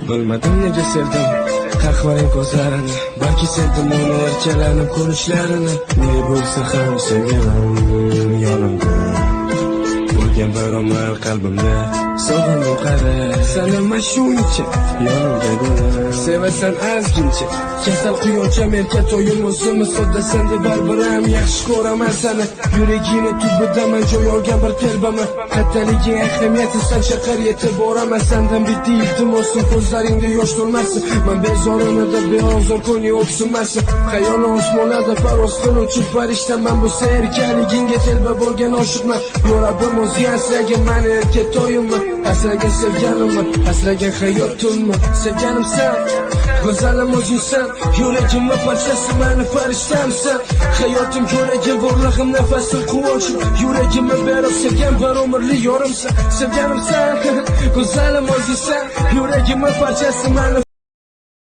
Bilmadim nega sevdim qahvarang ko'zlarini, balki sevdim uni erkalanib ko'rishlarini. Ne bo'lsa ham sevganim yonimda bo'lgan bir umr qalbimda. Sog'indim qara sanama shuncha yonimda bo'lar. Sevasan azgincha kasal quyoncha merka to'yim o'zimni soddasan deb barbiram yaxshi ko'raman seni. Yuragini tubidaman joy olgan bir telbaman. Kattaliging ahamiyati san chaqar yetib boraman. Sandan bitta iltimosim ko'zlaringda yosh to'lmasin. Men bezorimda beozor ko'ngling o'ksinmasin. Xayolim osmonlarda parvoz qiluvchi farishtaman. Bu erkaligingga telba bo'lgan oshiqman. Yo'rabim o'zing asragan meni erka to'yimman. Asragan sevganimman, asragan hayotimni. Sevganim sen, go'zalim o'zingsan. Yuragimni parchasi meni farishtamsan. Hayotim yuragim, borlig'im, nafasim, quvonchim. Yuragimni berib sevgan bir umrli yorimsan. Sevganim sen, go'zalim o'zingsan. Yuragimni parchasi meni